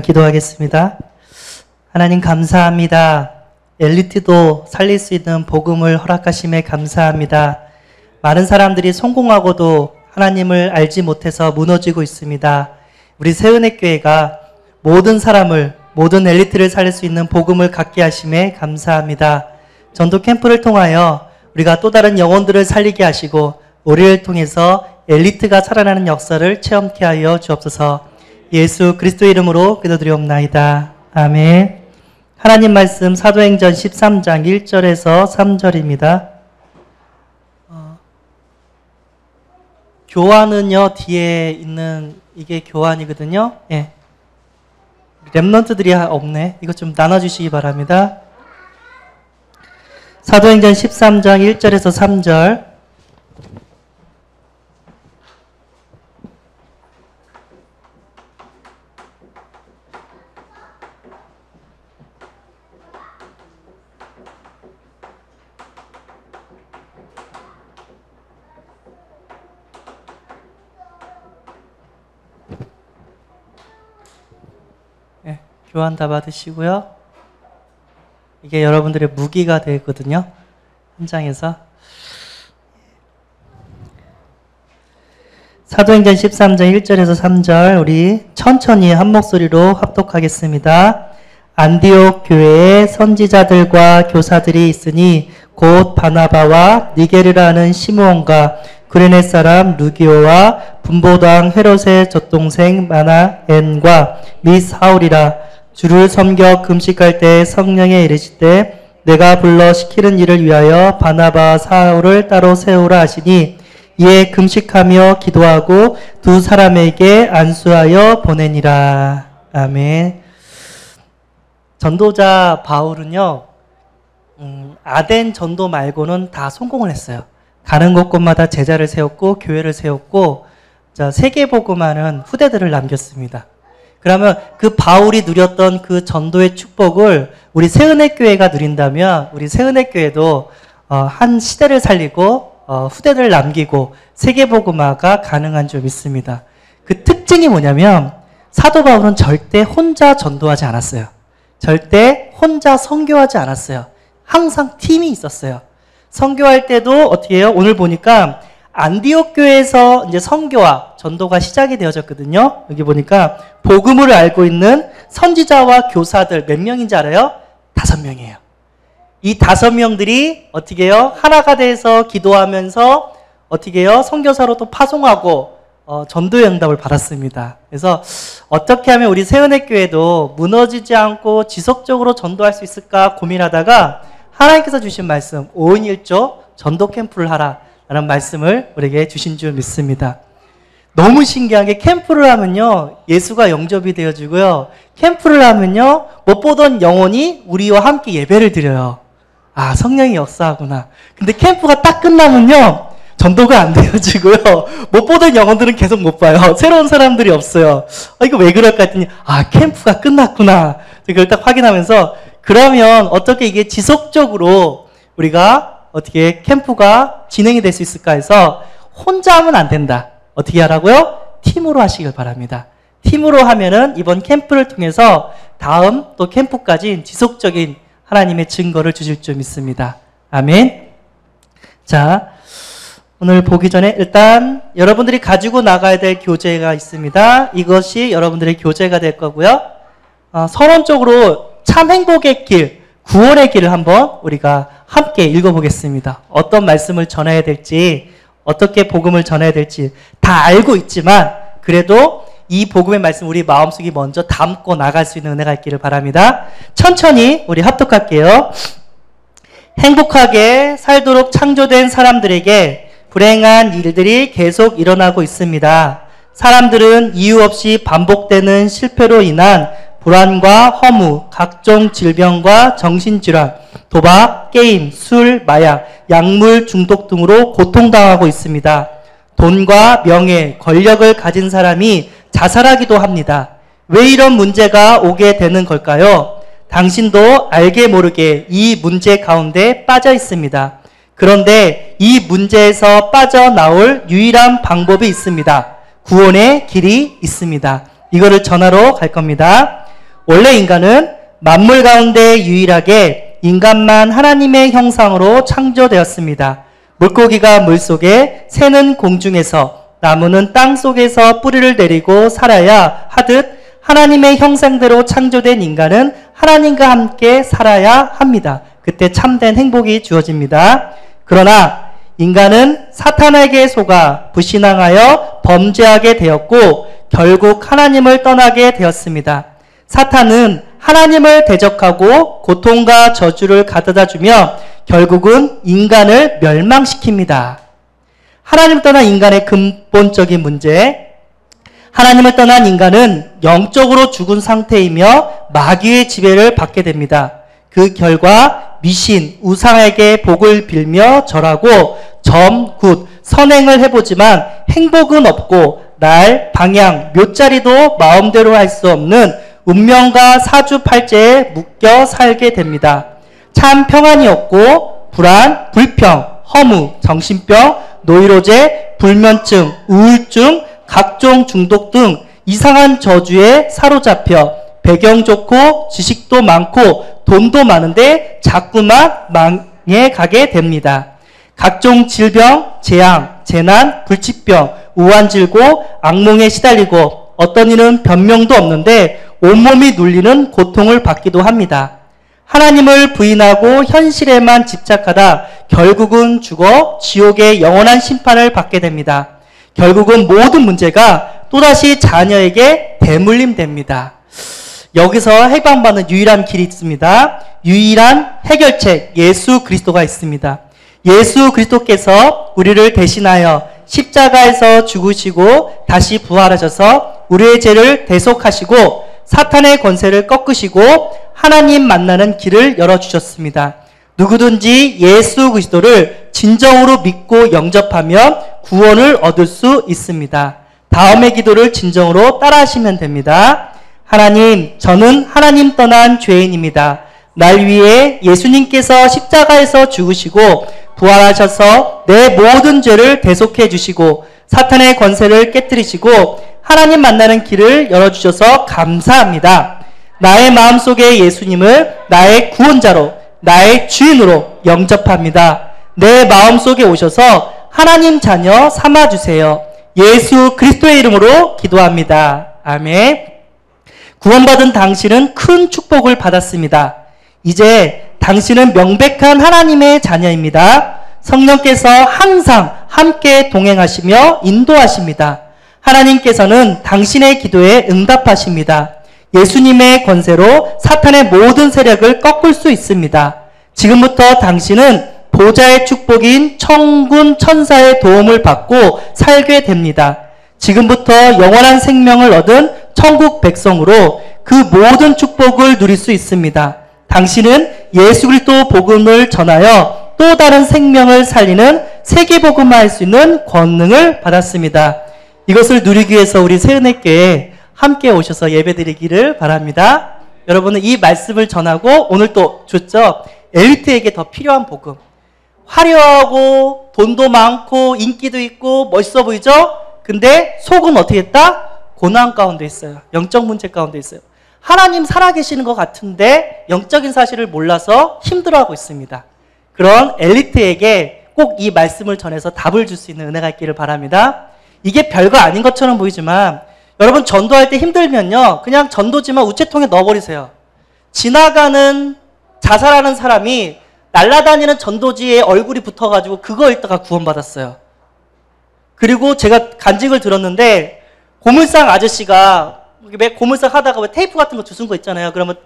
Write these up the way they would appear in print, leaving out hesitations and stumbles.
기도하겠습니다. 하나님 감사합니다. 엘리트도 살릴 수 있는 복음을 허락하심에 감사합니다. 많은 사람들이 성공하고도 하나님을 알지 못해서 무너지고 있습니다. 우리 새은혜교회가 모든 사람을, 모든 엘리트를 살릴 수 있는 복음을 갖게 하심에 감사합니다. 전도 캠프를 통하여 우리가 또 다른 영혼들을 살리게 하시고 우리를 통해서 엘리트가 살아나는 역사를 체험케 하여 주옵소서. 예수 그리스도의 이름으로 기도드리옵나이다. 아멘. 하나님 말씀 사도행전 13장 1절에서 3절입니다. 교환은요, 뒤에 있는 이게 교환이거든요. 예. 랩런트들이 없네. 이거 좀 나눠주시기 바랍니다. 사도행전 13장 1절에서 3절. 교환 다 받으시고요. 이게 여러분들의 무기가 되거든요. 현장에서. 사도행전 13장 1절에서 3절 우리 천천히 한 목소리로 합독하겠습니다. 안디옥 교회에 선지자들과 교사들이 있으니 곧 바나바와 니게르라 하는 시므온과 구레네 사람 루기오와 분보당 헤롯의 젖동생 마나엔과 및 사울이라. 주를 섬겨 금식할 때 성령에 이르시되 내가 불러 시키는 일을 위하여 바나바와 사울을 따로 세우라 하시니 이에 금식하며 기도하고 두 사람에게 안수하여 보내니라. 아멘. 전도자 바울은요, 아덴 전도 말고는 다 성공을 했어요. 가는 곳곳마다 제자를 세웠고 교회를 세웠고 세계복음하는 후대들을 남겼습니다. 그러면 그 바울이 누렸던 그 전도의 축복을 우리 새은혜교회가 누린다면 우리 새은혜교회도 한 시대를 살리고 후대를 남기고 세계복음화가 가능한 줄 믿습니다. 그 특징이 뭐냐면 사도 바울은 절대 혼자 전도하지 않았어요. 절대 혼자 선교하지 않았어요. 항상 팀이 있었어요. 선교할 때도 어떻게 해요? 오늘 보니까 안디옥 교회에서 이제 선교와 전도가 시작이 되어졌거든요. 여기 보니까 복음을 알고 있는 선지자와 교사들 몇 명인지 알아요? 5명이에요. 이 5명들이 어떻게 해요? 하나가 돼서 기도하면서 어떻게 해요? 선교사로 또 파송하고 전도의 응답을 받았습니다. 그래서 어떻게 하면 우리 새은혜교회도 무너지지 않고 지속적으로 전도할 수 있을까 고민하다가 하나님께서 주신 말씀 5인 1조 전도 캠프를 하라 라는 말씀을 우리에게 주신 줄 믿습니다. 너무 신기한 게 캠프를 하면요, 예수가 영접이 되어지고요. 캠프를 하면요, 못 보던 영혼이 우리와 함께 예배를 드려요. 아, 성령이 역사하구나. 근데 캠프가 딱 끝나면요, 전도가 안 되어지고요. 못 보던 영혼들은 계속 못 봐요. 새로운 사람들이 없어요. 이거 왜 그럴까 했더니, 아, 캠프가 끝났구나. 그걸 딱 확인하면서, 그러면 어떻게 이게 지속적으로 우리가 어떻게 캠프가 진행이 될 수 있을까 해서 혼자 하면 안 된다. 어떻게 하라고요? 팀으로 하시길 바랍니다. 팀으로 하면은 이번 캠프를 통해서 다음 또 캠프까지 지속적인 하나님의 증거를 주실 줄 믿습니다. 아멘. 자, 오늘 보기 전에 일단 여러분들이 가지고 나가야 될 교재가 있습니다. 이것이 여러분들의 교재가 될 거고요. 서론적으로 참 행복의 길, 구원의 길을 한번 우리가 함께 읽어보겠습니다. 어떤 말씀을 전해야 될지, 어떻게 복음을 전해야 될지 다 알고 있지만 그래도 이 복음의 말씀 우리 마음속에 먼저 담고 나갈 수 있는 은혜가 있기를 바랍니다. 천천히 우리 합독할게요. 행복하게 살도록 창조된 사람들에게 불행한 일들이 계속 일어나고 있습니다. 사람들은 이유 없이 반복되는 실패로 인한 불안과 허무, 각종 질병과 정신질환, 도박, 게임, 술, 마약, 약물 중독 등으로 고통당하고 있습니다. 돈과 명예, 권력을 가진 사람이 자살하기도 합니다. 왜 이런 문제가 오게 되는 걸까요? 당신도 알게 모르게 이 문제 가운데 빠져 있습니다. 그런데 이 문제에서 빠져나올 유일한 방법이 있습니다. 구원의 길이 있습니다. 이거를 전하러 갈 겁니다. 원래 인간은 만물 가운데 유일하게 인간만 하나님의 형상으로 창조되었습니다. 물고기가 물속에, 새는 공중에서, 나무는 땅 속에서 뿌리를 내리고 살아야 하듯 하나님의 형상대로 창조된 인간은 하나님과 함께 살아야 합니다. 그때 참된 행복이 주어집니다. 그러나 인간은 사탄에게 속아 불신앙하여 범죄하게 되었고 결국 하나님을 떠나게 되었습니다. 사탄은 하나님을 대적하고 고통과 저주를 가져다 주며 결국은 인간을 멸망시킵니다. 하나님을 떠난 인간의 근본적인 문제, 하나님을 떠난 인간은 영적으로 죽은 상태이며 마귀의 지배를 받게 됩니다. 그 결과 미신, 우상에게 복을 빌며 절하고 점, 굿, 선행을 해보지만 행복은 없고 날, 방향, 묘자리도 마음대로 할 수 없는 운명과 사주팔자에 묶여 살게 됩니다. 참 평안이 없고 불안, 불평, 허무, 정신병, 노이로제, 불면증, 우울증, 각종 중독 등 이상한 저주에 사로잡혀 배경 좋고 지식도 많고 돈도 많은데 자꾸만 망해가게 됩니다. 각종 질병, 재앙, 재난, 불치병, 우환질고 악몽에 시달리고 어떤 이는 변명도 없는데 온몸이 눌리는 고통을 받기도 합니다. 하나님을 부인하고 현실에만 집착하다 결국은 죽어 지옥의 영원한 심판을 받게 됩니다. 결국은 모든 문제가 또다시 자녀에게 대물림됩니다. 여기서 해방받는 유일한 길이 있습니다. 유일한 해결책, 예수 그리스도가 있습니다. 예수 그리스도께서 우리를 대신하여 십자가에서 죽으시고 다시 부활하셔서 우리의 죄를 대속하시고 사탄의 권세를 꺾으시고 하나님 만나는 길을 열어주셨습니다. 누구든지 예수 그리스도를 진정으로 믿고 영접하면 구원을 얻을 수 있습니다. 다음의 기도를 진정으로 따라하시면 됩니다. 하나님, 저는 하나님 떠난 죄인입니다. 날 위해 예수님께서 십자가에서 죽으시고 부활하셔서 내 모든 죄를 대속해 주시고 사탄의 권세를 깨뜨리시고 하나님 만나는 길을 열어주셔서 감사합니다. 나의 마음속에 예수님을 나의 구원자로, 나의 주인으로 영접합니다. 내 마음속에 오셔서 하나님 자녀 삼아주세요. 예수 그리스도의 이름으로 기도합니다. 아멘. 구원받은 당신은 큰 축복을 받았습니다. 이제 당신은 명백한 하나님의 자녀입니다. 성령께서 항상 함께 동행하시며 인도하십니다. 하나님께서는 당신의 기도에 응답하십니다. 예수님의 권세로 사탄의 모든 세력을 꺾을 수 있습니다. 지금부터 당신은 보좌의 축복인 천군 천사의 도움을 받고 살게 됩니다. 지금부터 영원한 생명을 얻은 천국 백성으로 그 모든 축복을 누릴 수 있습니다. 당신은 예수 그리스도 복음을 전하여 또 다른 생명을 살리는 세계복음화할 수 있는 권능을 받았습니다. 이것을 누리기 위해서 우리 새은혜교회에 함께 오셔서 예배드리기를 바랍니다. 여러분은 이 말씀을 전하고 오늘 또 줬죠? 엘리트에게 더 필요한 복음. 화려하고 돈도 많고 인기도 있고 멋있어 보이죠? 근데 속은 어떻게 했다? 고난 가운데 있어요. 영적 문제 가운데 있어요. 하나님 살아계시는 것 같은데 영적인 사실을 몰라서 힘들어하고 있습니다. 그런 엘리트에게 꼭 이 말씀을 전해서 답을 줄 수 있는 은혜가 있기를 바랍니다. 이게 별거 아닌 것처럼 보이지만 여러분 전도할 때 힘들면요. 그냥 전도지만 우체통에 넣어버리세요. 지나가는 자살하는 사람이 날아다니는 전도지에 얼굴이 붙어가지고 그거 읽다가 구원받았어요. 그리고 제가 간증을 들었는데 고물상 아저씨가 고물상 하다가 왜 테이프 같은 거 주순 거 있잖아요. 그러면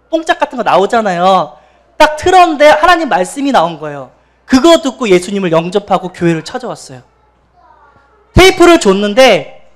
뽕짝 같은 거 나오잖아요. 딱 틀었는데 하나님 말씀이 나온 거예요. 그거 듣고 예수님을 영접하고 교회를 찾아왔어요. 테이프를 줬는데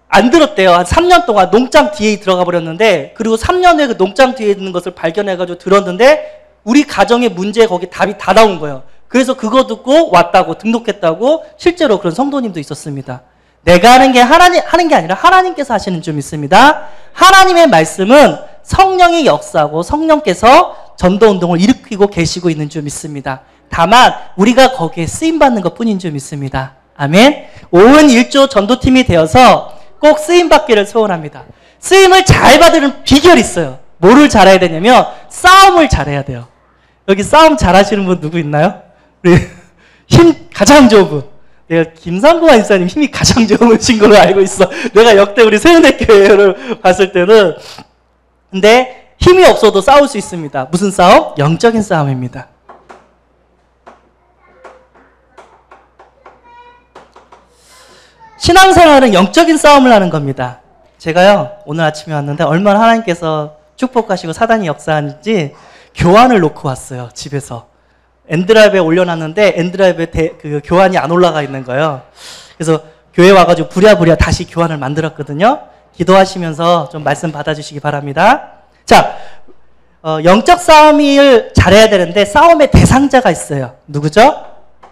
안 들었대요. 한 3년 동안 농장 뒤에 들어가 버렸는데 그리고 3년 후에 그 농장 뒤에 있는 것을 발견해가지고 들었는데 우리 가정의 문제에 거기 답이 다 나온 거예요. 그래서 그거 듣고 왔다고 등록했다고 실제로 그런 성도님도 있었습니다. 내가 하는 게 하는 게 아니라 하나님께서 하시는 줄 믿습니다. 하나님의 말씀은 성령이 역사하고 성령께서 전도운동을 일으키고 계시고 있는 줄 믿습니다. 다만 우리가 거기에 쓰임받는 것뿐인 줄 믿습니다. 아멘. 오은 1조 전도팀이 되어서 꼭 쓰임받기를 소원합니다. 쓰임을 잘 받는 비결이 있어요. 뭐를 잘해야 되냐면 싸움을 잘해야 돼요. 여기 싸움 잘하시는 분 누구 있나요? 우리 힘 가장 좋은 분. 내가 김상구만 집사님 힘이 가장 좋으신 걸로 알고 있어. 내가 역대 우리 세운대교회를 봤을 때는. 근데 힘이 없어도 싸울 수 있습니다. 무슨 싸움? 영적인 싸움입니다. 신앙생활은 영적인 싸움을 하는 겁니다. 제가요 오늘 아침에 왔는데 얼마나 하나님께서 축복하시고 사단이 역사하는지 교환을 놓고 왔어요. 집에서 엔드라이브에 올려놨는데 엔드라이브에 그 교환이 안 올라가 있는 거예요. 그래서 교회 와가지고 부랴부랴 다시 교환을 만들었거든요. 기도하시면서 좀 말씀 받아주시기 바랍니다. 자, 영적 싸움을 잘해야 되는데 싸움의 대상자가 있어요. 누구죠?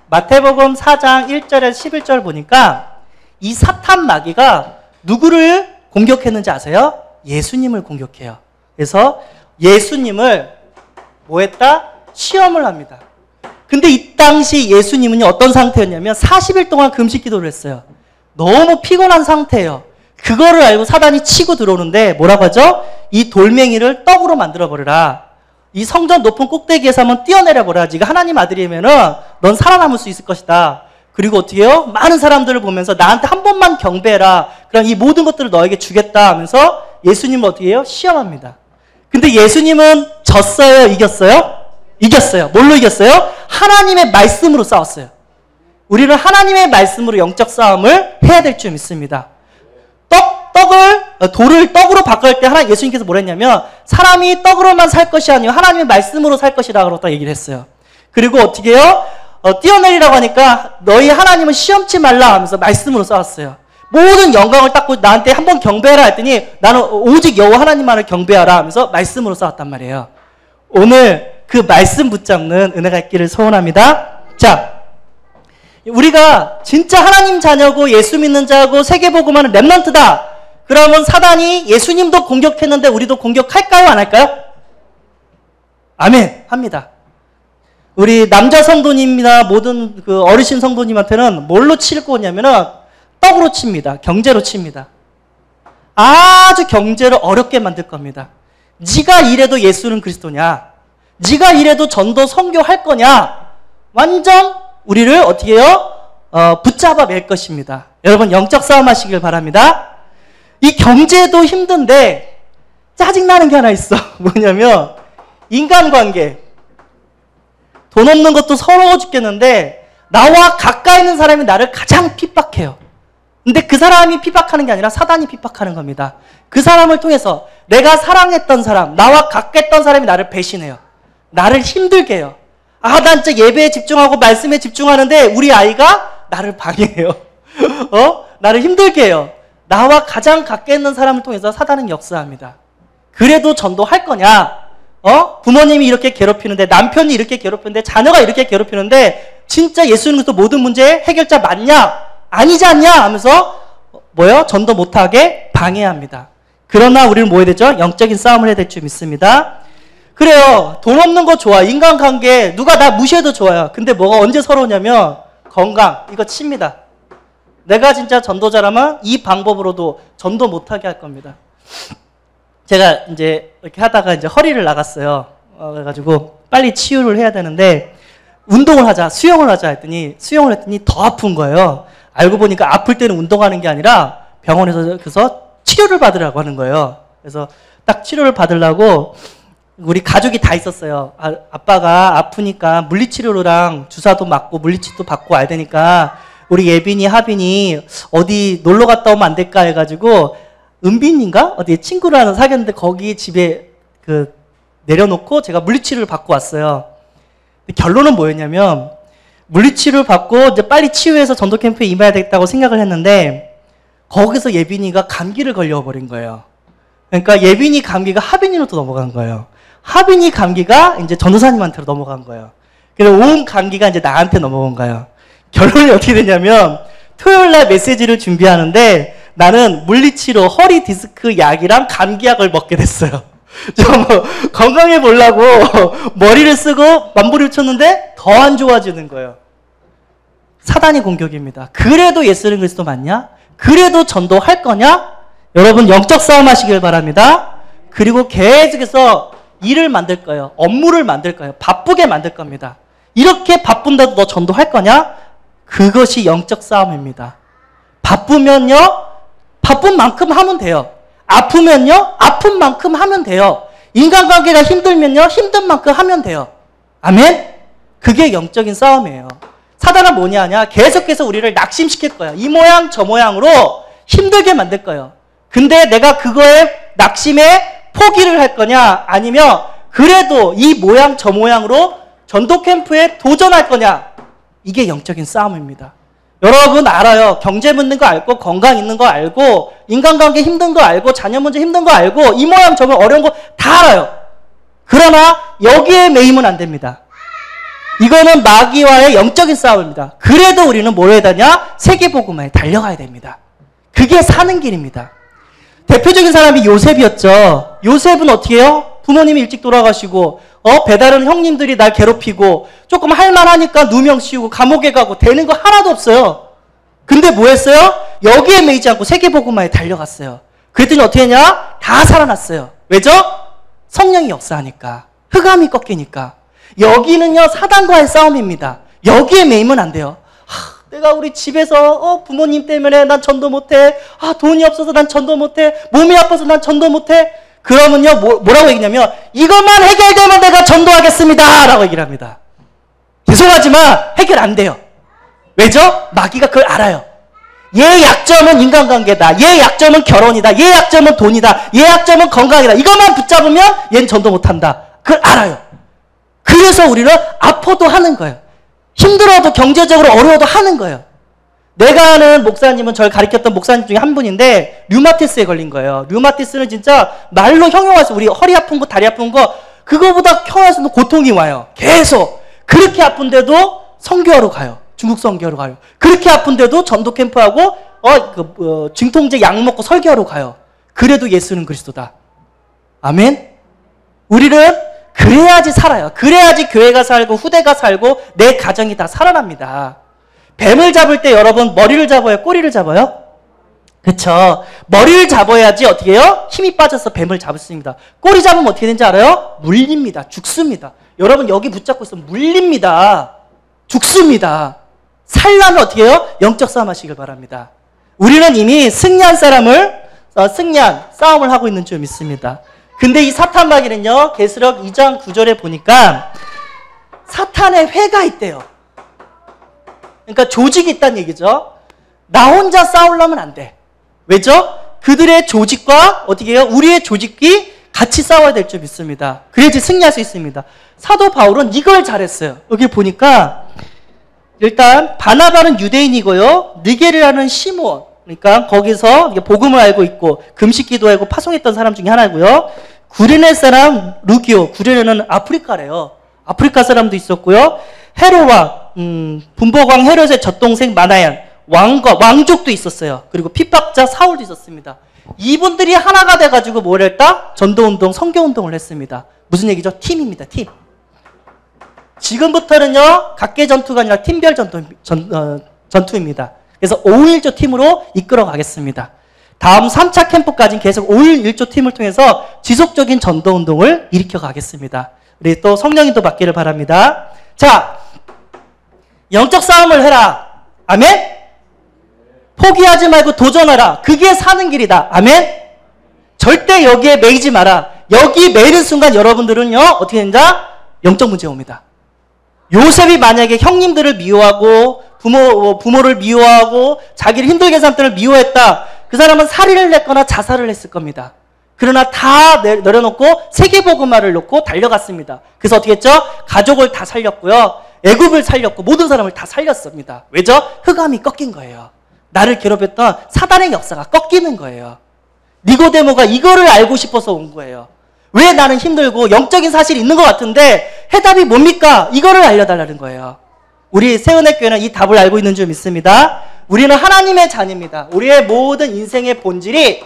마태복음 4장 1절에서 11절 보니까 이 사탄 마귀가 누구를 공격했는지 아세요? 예수님을 공격해요. 그래서 예수님을 뭐 했다? 시험을 합니다. 근데 이 당시 예수님은 어떤 상태였냐면 40일 동안 금식 기도를 했어요. 너무 피곤한 상태예요. 그거를 알고 사단이 치고 들어오는데 뭐라고 하죠? 이 돌멩이를 떡으로 만들어버려라. 이 성전 높은 꼭대기에서 한번 뛰어내려버려라. 네가 하나님 아들이면은 넌 살아남을 수 있을 것이다. 그리고 어떻게 해요? 많은 사람들을 보면서 나한테 한 번만 경배해라. 그럼 이 모든 것들을 너에게 주겠다 하면서 예수님을 어떻게 해요? 시험합니다. 근데 예수님은 졌어요? 이겼어요? 이겼어요. 뭘로 이겼어요? 하나님의 말씀으로 싸웠어요. 우리는 하나님의 말씀으로 영적 싸움을 해야 될 줄 믿습니다. 돌을 떡으로 바꿀 때 예수님께서 뭐라 했냐면 사람이 떡으로만 살 것이 아니라 하나님의 말씀으로 살 것이라고 딱 얘기를 했어요. 그리고 어떻게 해요? 뛰어내리라고 하니까 너희 하나님을 시험치 말라 하면서 말씀으로 싸웠어요. 모든 영광을 닦고 나한테 한번 경배하라 했더니 나는 오직 여호와 하나님만을 경배하라 하면서 말씀으로 싸웠단 말이에요. 오늘 그 말씀 붙잡는 은혜가 있기를 소원합니다. 자, 우리가 진짜 하나님 자녀고 예수 믿는 자고 세계복음하는 렘넌트다. 그러면 사단이 예수님도 공격했는데 우리도 공격할까요? 안 할까요? 아멘. 합니다. 우리 남자 성도님이나 모든 그 어르신 성도님한테는 뭘로 칠 거냐면은 떡으로 칩니다. 경제로 칩니다. 아주 경제를 어렵게 만들 겁니다. 네가 이래도 예수는 그리스도냐? 네가 이래도 전도 선교할 거냐? 완전 우리를 어떻게 해요? 붙잡아 맬 것입니다. 여러분 영적 싸움 하시길 바랍니다. 이 경제도 힘든데 짜증나는 게 하나 있어. 뭐냐면 인간관계. 돈 없는 것도 서러워 죽겠는데 나와 가까이 있는 사람이 나를 가장 핍박해요. 근데 그 사람이 핍박하는 게 아니라 사단이 핍박하는 겁니다. 그 사람을 통해서 내가 사랑했던 사람, 나와 가까이 있던 사람이 나를 배신해요. 나를 힘들게 해요. 아, 난 진짜 예배에 집중하고 말씀에 집중하는데 우리 아이가 나를 방해해요. 나를 힘들게 해요. 나와 가장 가까이 있는 사람을 통해서 사단은 역사합니다. 그래도 전도할 거냐? 부모님이 이렇게 괴롭히는데, 남편이 이렇게 괴롭히는데, 자녀가 이렇게 괴롭히는데 진짜 예수님께서 모든 문제의 해결자 맞냐? 아니지 않냐? 하면서 뭐요? 전도 못하게 방해합니다. 그러나 우리는 뭐 해야 되죠? 영적인 싸움을 해야 될 줄 믿습니다. 그래요. 돈 없는 거 좋아. 인간관계 누가 나 무시해도 좋아요. 근데 뭐가 언제 서러우냐면 건강. 이거 칩니다. 내가 진짜 전도자라면 이 방법으로도 전도 못하게 할 겁니다. 제가 이제 이렇게 하다가 이제 허리를 나갔어요. 그래가지고 빨리 치유를 해야 되는데 운동을 하자, 수영을 하자 했더니 수영을 했더니 더 아픈 거예요. 알고 보니까 아플 때는 운동하는 게 아니라 병원에서 그래서 치료를 받으라고 하는 거예요. 그래서 딱 치료를 받으려고 우리 가족이 다 있었어요. 아빠가 아프니까 물리치료랑 주사도 맞고 물리치료도 받고 와야 되니까 우리 예빈이, 하빈이 어디 놀러 갔다 오면 안 될까 해가지고 은빈인가? 어디 친구랑 사귀었는데 거기 집에 내려놓고 제가 물리치료를 받고 왔어요. 결론은 뭐였냐면 물리치료를 받고 이제 빨리 치유해서 전도 캠프에 임해야 되겠다고 생각을 했는데 거기서 예빈이가 감기를 걸려버린 거예요. 그러니까 예빈이 감기가 하빈이로 또 넘어간 거예요. 하빈이 감기가 이제 전도사님한테로 넘어간 거예요. 그래서 온 감기가 이제 나한테 넘어온 거예요. 결론이 어떻게 되냐면 토요일날 메시지를 준비하는데 나는 물리치료 허리 디스크 약이랑 감기약을 먹게 됐어요. 좀 건강해 보려고 머리를 쓰고 만보리를 쳤는데 더 안 좋아지는 거예요. 사단이 공격입니다. 그래도 예수는 그리스도 맞냐? 그래도 전도할 거냐? 여러분 영적 싸움 하시길 바랍니다. 그리고 계속해서 일을 만들 거예요. 업무를 만들 거예요. 바쁘게 만들 겁니다. 이렇게 바쁜데도 너 전도할 거냐? 그것이 영적 싸움입니다. 바쁘면요, 바쁜 만큼 하면 돼요. 아프면요, 아픈 만큼 하면 돼요. 인간관계가 힘들면요, 힘든 만큼 하면 돼요. 아멘? 그게 영적인 싸움이에요. 사단은 뭐냐 하냐? 계속해서 우리를 낙심시킬 거예요. 이 모양 저 모양으로 힘들게 만들 거예요. 근데 내가 그거에 낙심에 포기를 할 거냐? 아니면 그래도 이 모양 저 모양으로 전도 캠프에 도전할 거냐? 이게 영적인 싸움입니다. 여러분 알아요. 경제 묻는 거 알고, 건강 있는 거 알고, 인간관계 힘든 거 알고, 자녀 문제 힘든 거 알고, 이 모양 저 모양 어려운 거 다 알아요. 그러나 여기에 매이면 안 됩니다. 이거는 마귀와의 영적인 싸움입니다. 그래도 우리는 뭘 해야 되냐? 세계복음화에 달려가야 됩니다. 그게 사는 길입니다. 대표적인 사람이 요셉이었죠. 요셉은 어떻게 해요? 부모님이 일찍 돌아가시고 배다른 형님들이 날 괴롭히고 조금 할만하니까 누명 씌우고 감옥에 가고 되는 거 하나도 없어요. 근데 뭐 했어요? 여기에 매이지 않고 세계복음화에 달려갔어요. 그랬더니 어떻게 했냐? 다 살아났어요. 왜죠? 성령이 역사하니까. 흑암이 꺾이니까. 여기는요, 사단과의 싸움입니다. 여기에 매이면 안 돼요. 내가 우리 집에서 부모님 때문에 난 전도 못해. 돈이 없어서 난 전도 못해. 몸이 아파서 난 전도 못해. 그러면요, 뭐라고 얘기냐면 이것만 해결되면 내가 전도하겠습니다 라고 얘기를 합니다. 죄송하지만 해결 안 돼요. 왜죠? 마귀가 그걸 알아요. 얘 약점은 인간관계다. 얘 약점은 결혼이다. 얘 약점은 돈이다. 얘 약점은 건강이다. 이것만 붙잡으면 얘는 전도 못한다. 그걸 알아요. 그래서 우리는 아파도 하는 거예요. 힘들어도 경제적으로 어려워도 하는 거예요. 내가 아는 목사님은 저를 가르쳤던 목사님 중에 한 분인데 류마티스에 걸린 거예요. 류마티스는 진짜 말로 형용해서 우리 허리 아픈 거 다리 아픈 거 그거보다 형용해서도 고통이 와요. 계속. 그렇게 아픈데도 선교하러 가요. 중국 선교하러 가요. 그렇게 아픈데도 전도 캠프하고 중통제 약 먹고 설교하러 가요. 그래도 예수는 그리스도다. 아멘? 우리는 그래야지 살아요. 그래야지 교회가 살고 후대가 살고 내 가정이 다 살아납니다. 뱀을 잡을 때 여러분 머리를 잡아요? 꼬리를 잡아요? 그쵸. 머리를 잡아야지 어떻게 해요? 힘이 빠져서 뱀을 잡을 수 있습니다. 꼬리 잡으면 어떻게 되는지 알아요? 물립니다. 죽습니다. 여러분 여기 붙잡고 있으면 물립니다. 죽습니다. 살려면 어떻게 해요? 영적 싸움 하시길 바랍니다. 우리는 이미 승리한 사람을 승리한 싸움을 하고 있는 줄 믿습니다. 근데 이 사탄 마귀는요, 계시록 2장 9절에 보니까 사탄의 회가 있대요. 그러니까 조직이 있다는 얘기죠. 나 혼자 싸우려면 안 돼. 왜죠? 그들의 조직과 어떻게 해요? 우리의 조직이 같이 싸워야 될 줄 믿습니다. 그래야지 승리할 수 있습니다. 사도 바울은 이걸 잘했어요. 여기 보니까 일단 바나바는 유대인이고요. 느게르라는 시몬, 그러니까 거기서 복음을 알고 있고 금식 기도하고 파송했던 사람 중에 하나고요. 구레네 사람 루기오, 구레네는 아프리카래요. 아프리카 사람도 있었고요. 헤롯 분보왕 헤롯의 젖동생 마나얀, 왕족도 있었어요. 그리고 핍박자 사울도 있었습니다. 이분들이 하나가 돼가지고 뭘 했다? 전도운동, 선교운동을 했습니다. 무슨 얘기죠? 팀입니다. 팀. 지금부터는요, 각계 전투가 아니라 팀별 전투입니다. 그래서 5.1조 팀으로 이끌어 가겠습니다. 다음 3차 캠프까지는 계속 5.1조 팀을 통해서 지속적인 전도운동을 일으켜 가겠습니다. 우리 또 성령이 또 받기를 바랍니다. 자, 영적 싸움을 해라. 아멘? 포기하지 말고 도전하라. 그게 사는 길이다. 아멘? 절대 여기에 매이지 마라. 여기 매이는 순간 여러분들은요, 어떻게 된다? 영적 문제 옵니다. 요셉이 만약에 형님들을 미워하고 부모를 미워하고 자기를 힘들게 산 때를 미워했다. 그 사람은 살인을 했거나 자살을 했을 겁니다. 그러나 다 내려놓고 세계복음화를 놓고 달려갔습니다. 그래서 어떻게 했죠? 가족을 다 살렸고요. 애굽을 살렸고 모든 사람을 다 살렸습니다. 왜죠? 흑암이 꺾인 거예요. 나를 괴롭혔던 사단의 역사가 꺾이는 거예요. 니고데모가 이거를 알고 싶어서 온 거예요. 왜 나는 힘들고 영적인 사실이 있는 것 같은데 해답이 뭡니까? 이거를 알려달라는 거예요. 우리 세은혜교회는 이 답을 알고 있는 줄 믿습니다. 우리는 하나님의 자녀입니다. 우리의 모든 인생의 본질이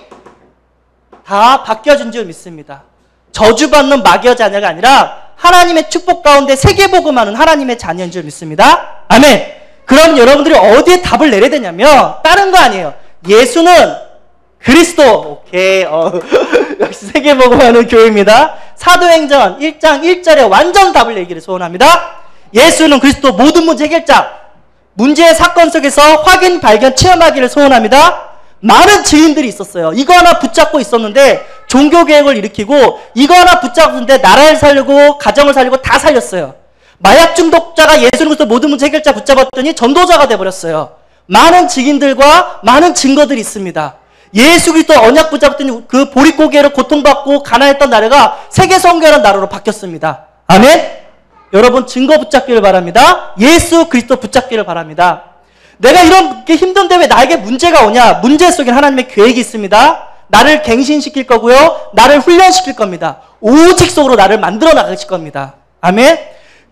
다 바뀌어진 줄 믿습니다. 저주받는 마귀의 자녀가 아니라 하나님의 축복 가운데 세계복음하는 하나님의 자녀인 줄 믿습니다. 아멘. 그럼 여러분들이 어디에 답을 내려야 되냐면 다른 거 아니에요. 예수는 그리스도. 오케이. 역시 세계복음하는 교회입니다. 사도행전 1장 1절에 완전 답을 내기를 소원합니다. 예수는 그리스도 모든 문제 해결자. 문제의 사건 속에서 확인, 발견, 체험하기를 소원합니다. 많은 증인들이 있었어요. 이거 하나 붙잡고 있었는데 종교개혁을 일으키고 이거 하나 붙잡았는데 나라를 살리고 가정을 살리고 다 살렸어요. 마약 중독자가 예수는 그리스도 모든 문제 해결자 붙잡았더니 전도자가 돼버렸어요. 많은 증인들과 많은 증거들이 있습니다. 예수 그리스도 언약 붙잡았더니 그 보릿고개로 고통받고 가난했던 나라가 세계 선교하는 나라로 바뀌었습니다. 아멘? 여러분 증거 붙잡기를 바랍니다. 예수 그리스도 붙잡기를 바랍니다. 내가 이렇게 힘든데 왜 나에게 문제가 오냐? 문제 속엔 하나님의 계획이 있습니다. 나를 갱신시킬 거고요. 나를 훈련시킬 겁니다. 오직 속으로 나를 만들어 나가실 겁니다. 아멘?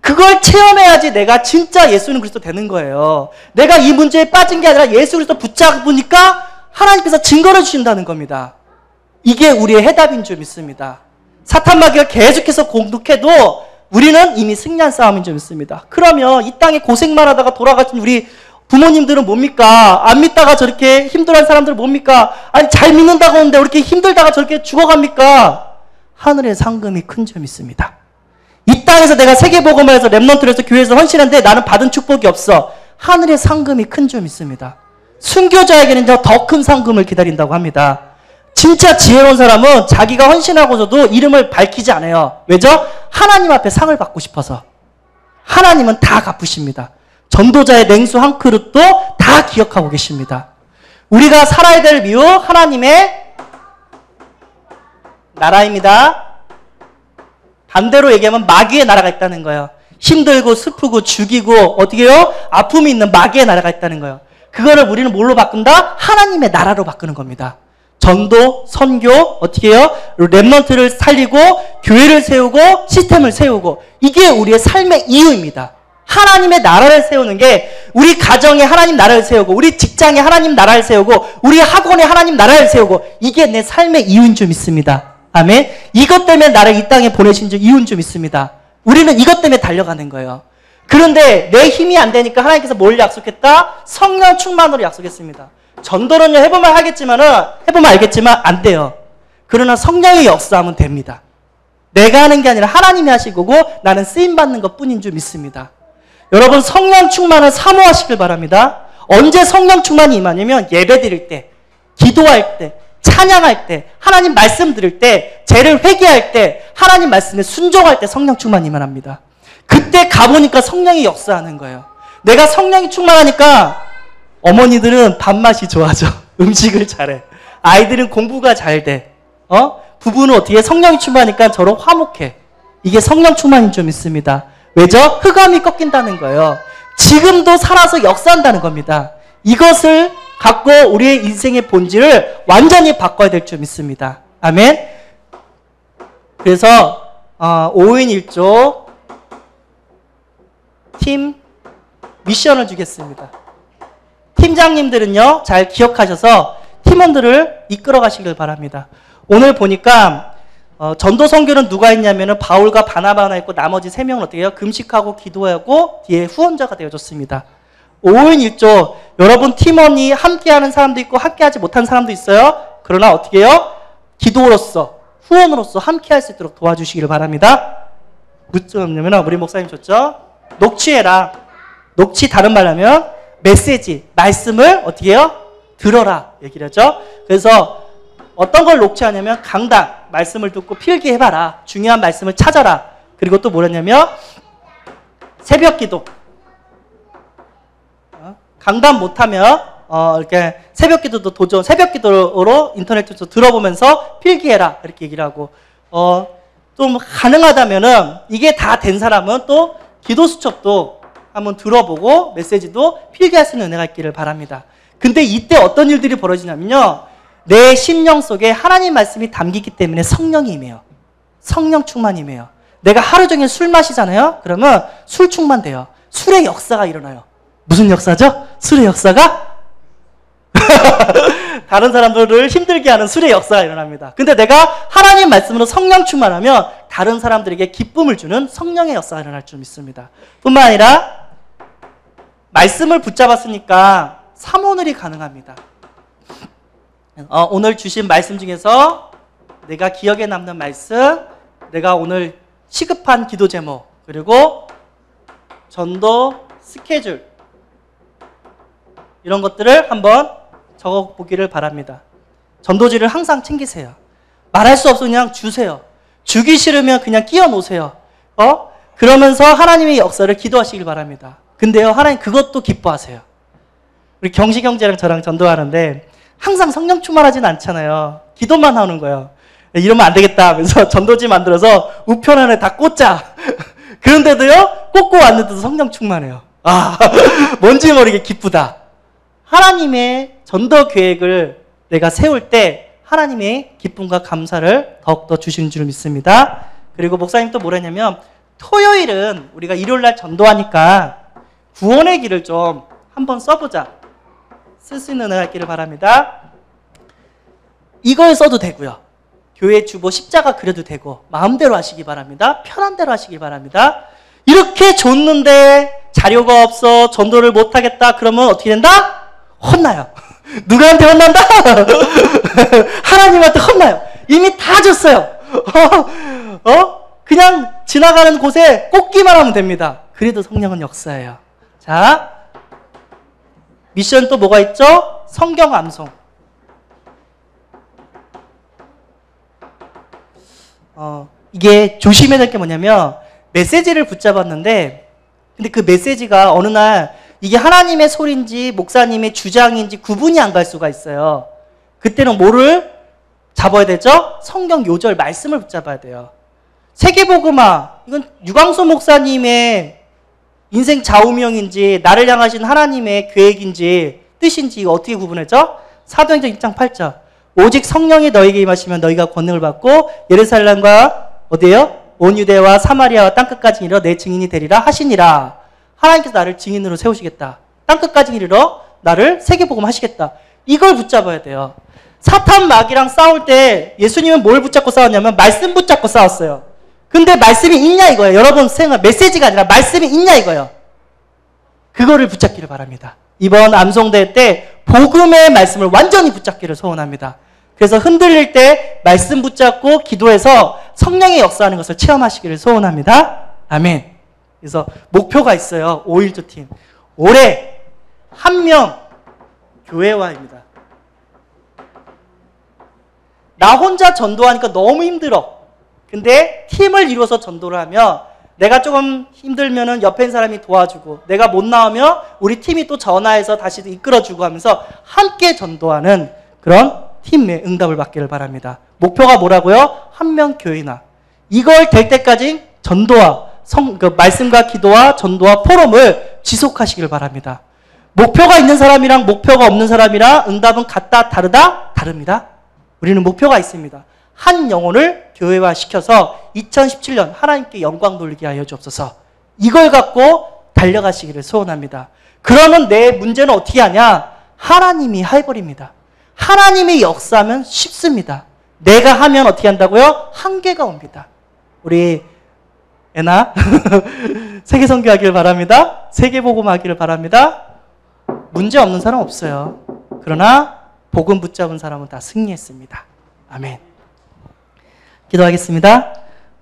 그걸 체험해야지 내가 진짜 예수는 그리스도 되는 거예요. 내가 이 문제에 빠진 게 아니라 예수 그리스도 붙잡으니까 하나님께서 증거를 주신다는 겁니다. 이게 우리의 해답인 줄 믿습니다. 사탄 마귀가 계속해서 공격해도 우리는 이미 승리한 싸움인 줄 믿습니다. 그러면 이 땅에 고생만 하다가 돌아가신 우리 부모님들은 뭡니까? 안 믿다가 저렇게 힘들어하는 사람들은 뭡니까? 아니 잘 믿는다고 하는데 왜 이렇게 힘들다가 저렇게 죽어갑니까? 하늘의 상금이 큰 줄 믿습니다. 이 땅에서 내가 세계복음을 해서 렘넌트를 해서 교회에서 헌신했는데 나는 받은 축복이 없어. 하늘의 상금이 큰 줄 믿습니다. 순교자에게는 더 큰 상금을 기다린다고 합니다. 진짜 지혜로운 사람은 자기가 헌신하고서도 이름을 밝히지 않아요. 왜죠? 하나님 앞에 상을 받고 싶어서. 하나님은 다 갚으십니다. 전도자의 냉수 한 그릇도 다 기억하고 계십니다. 우리가 살아야 될 미우 하나님의 나라입니다. 반대로 얘기하면 마귀의 나라가 있다는 거예요. 힘들고 슬프고 죽이고 어떻게 해요? 아픔이 있는 마귀의 나라가 있다는 거예요. 그거를 우리는 뭘로 바꾼다? 하나님의 나라로 바꾸는 겁니다. 전도, 선교, 어떻게 해요? 렘넌트를 살리고 교회를 세우고 시스템을 세우고 이게 우리의 삶의 이유입니다. 하나님의 나라를 세우는 게 우리 가정에 하나님 나라를 세우고 우리 직장에 하나님 나라를 세우고 우리 학원에 하나님 나라를 세우고 이게 내 삶의 이유인 줄 믿습니다. 아멘. 이것 때문에 나를 이 땅에 보내신 줄 이유인 줄 믿습니다. 우리는 이것 때문에 달려가는 거예요. 그런데 내 힘이 안 되니까 하나님께서 뭘 약속했다? 성령 충만으로 약속했습니다. 전도는요 해보면 알겠지만 안 돼요. 그러나 성령의 역사하면 됩니다. 내가 하는 게 아니라 하나님이 하실 거고 나는 쓰임받는 것 뿐인 줄 믿습니다. 여러분 성령 충만을 사모하시길 바랍니다. 언제 성령 충만이 임하냐면 예배 드릴 때, 기도할 때, 찬양할 때, 하나님 말씀 들을 때, 죄를 회개할 때, 하나님 말씀에 순종할 때 성령 충만이 임합니다. 그때 가보니까 성령이 역사하는 거예요. 내가 성령이 충만하니까 어머니들은 밥맛이 좋아져. 음식을 잘해. 아이들은 공부가 잘 돼. 부부는 어떻게 성령이 충만하니까 저로 화목해. 이게 성령 충만인 줄 믿습니다. 왜죠? 흑암이 꺾인다는 거예요. 지금도 살아서 역사한다는 겁니다. 이것을 갖고 우리의 인생의 본질을 완전히 바꿔야 될 줄 믿습니다. 아멘. 그래서 5인 1조 팀 미션을 주겠습니다. 팀장님들은요 잘 기억하셔서 팀원들을 이끌어 가시길 바랍니다. 오늘 보니까 전도 선교는 누가 했냐면은 바울과 바나바가 있고 나머지 3명은 어떻게 해요? 금식하고 기도하고 뒤에 후원자가 되어줬습니다. 5인 1조 여러분 팀원이 함께하는 사람도 있고 함께하지 못한 사람도 있어요. 그러나 어떻게 해요? 기도로서 후원으로서 함께할 수 있도록 도와주시기를 바랍니다. 무슨 냐면 우리 목사님 줬죠? 녹취해라. 녹취 다른 말로 하면 메시지, 말씀을 어떻게 해요? 들어라 얘기를 하죠. 그래서 어떤 걸 녹취하냐면 강단, 말씀을 듣고 필기해봐라. 중요한 말씀을 찾아라. 그리고 또 뭐랬냐면 새벽 기도. 강단 못하면 이렇게 새벽 기도도 도전, 새벽 기도로 인터넷에서 들어보면서 필기해라. 이렇게 얘기를 하고 좀 가능하다면은 이게 다 된 사람은 또 기도 수첩도 한번 들어보고 메시지도 필기할 수 있는 은혜가 있기를 바랍니다. 근데 이때 어떤 일들이 벌어지냐면요. 내 심령 속에 하나님 말씀이 담기기 때문에 성령이 임해요. 성령 충만이 임해요. 내가 하루 종일 술 마시잖아요. 그러면 술 충만돼요. 술의 역사가 일어나요. 무슨 역사죠? 술의 역사가? 다른 사람들을 힘들게 하는 술의 역사가 일어납니다. 근데 내가 하나님 말씀으로 성령 충만하면 다른 사람들에게 기쁨을 주는 성령의 역사가 일어날 줄 믿습니다. 뿐만 아니라 말씀을 붙잡았으니까 사모늘이 가능합니다. 오늘 주신 말씀 중에서 내가 기억에 남는 말씀, 내가 오늘 시급한 기도 제목, 그리고 전도 스케줄, 이런 것들을 한번 적어보기를 바랍니다. 전도지를 항상 챙기세요. 말할 수 없으면 그냥 주세요. 주기 싫으면 그냥 끼워 놓으세요. 그러면서 하나님의 역사를 기도하시길 바랍니다. 근데요, 하나님 그것도 기뻐하세요. 우리 경식 형제랑 저랑 전도하는데 항상 성령 충만하진 않잖아요. 기도만 하는 거예요. 이러면 안 되겠다 하면서 전도지 만들어서 우편 안에 다 꽂자. 그런데도요, 꽂고 왔는데도 성령 충만해요. 뭔지 모르게 기쁘다. 하나님의 전도 계획을 내가 세울 때 하나님의 기쁨과 감사를 더욱더 주시는 줄 믿습니다. 그리고 목사님 또 뭐랬냐면, 토요일은 우리가 일요일날 전도하니까 구원의 길을 좀 한번 써보자. 쓸 수 있는 은혜가 있기를 바랍니다. 이걸 써도 되고요. 교회 주보 십자가 그려도 되고 마음대로 하시기 바랍니다. 편한 대로 하시기 바랍니다. 이렇게 줬는데 자료가 없어 전도를 못하겠다 그러면 어떻게 된다? 혼나요. 누구한테 혼난다? 하나님한테 혼나요. 이미 다 줬어요. 그냥 지나가는 곳에 꽂기만 하면 됩니다. 그래도 성령은 역사예요. 자, 미션 또 뭐가 있죠? 성경 암송. 이게 조심해야 될 게 뭐냐면, 메시지를 붙잡았는데, 근데 그 메시지가 어느 날 이게 하나님의 소리인지 목사님의 주장인지 구분이 안 갈 수가 있어요. 그때는 뭐를 잡아야 되죠? 성경 요절 말씀을 붙잡아야 돼요. 세계복음화, 이건 유광수 목사님의 인생 좌우명인지 나를 향하신 하나님의 계획인지 뜻인지 이거 어떻게 구분하죠? 사도행전 1장 8절. 오직 성령이 너에게 임하시면 너희가 권능을 받고 예루살렘과 어디예요? 온 유대와 사마리아와 땅끝까지 이르러 내 증인이 되리라 하시니라. 하나님께서 나를 증인으로 세우시겠다. 땅끝까지 이르러 나를 세계복음 하시겠다. 이걸 붙잡아야 돼요. 사탄 마귀랑 싸울 때 예수님은 뭘 붙잡고 싸웠냐면 말씀 붙잡고 싸웠어요. 근데 말씀이 있냐 이거예요. 여러분 생각 메시지가 아니라 말씀이 있냐 이거예요. 그거를 붙잡기를 바랍니다. 이번 암송대 때 복음의 말씀을 완전히 붙잡기를 소원합니다. 그래서 흔들릴 때 말씀 붙잡고 기도해서 성령의 역사하는 것을 체험하시기를 소원합니다. 아멘. 그래서 목표가 있어요. 5.1조 팀. 올해 1명 교회화입니다. 나 혼자 전도하니까 너무 힘들어. 근데 팀을 이루어서 전도를 하면 내가 조금 힘들면은 옆에 있는 사람이 도와주고, 내가 못 나오면 우리 팀이 또 전화해서 다시 이끌어주고 하면서 함께 전도하는 그런 팀의 응답을 받기를 바랍니다. 목표가 뭐라고요? 1명 교인화. 이걸 될 때까지 전도와 말씀과 기도와 전도와 포럼을 지속하시길 바랍니다. 목표가 있는 사람이랑 목표가 없는 사람이랑 응답은 같다, 다르다? 다릅니다. 우리는 목표가 있습니다. 한 영혼을 교회화시켜서 2017년 하나님께 영광 돌리게 하여 주옵소서. 이걸 갖고 달려가시기를 소원합니다. 그러면 내 문제는 어떻게 하냐? 하나님이 해버립니다. 하나님이 역사하면 쉽습니다. 내가 하면 어떻게 한다고요? 한계가 옵니다. 우리 애나 세계 선교하기를 바랍니다. 세계 복음하기를 바랍니다. 문제 없는 사람 없어요. 그러나 복음 붙잡은 사람은 다 승리했습니다. 아멘. 기도하겠습니다.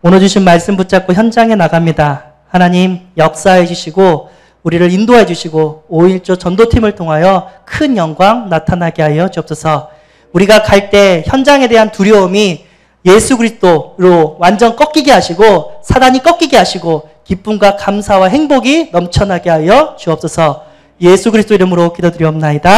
오늘 주신 말씀 붙잡고 현장에 나갑니다. 하나님 역사해 주시고 우리를 인도해 주시고 5.1조 전도팀을 통하여 큰 영광 나타나게 하여 주옵소서. 우리가 갈 때 현장에 대한 두려움이 예수 그리스도로 완전 꺾이게 하시고 사단이 꺾이게 하시고 기쁨과 감사와 행복이 넘쳐나게 하여 주옵소서. 예수 그리스도 이름으로 기도드리옵나이다.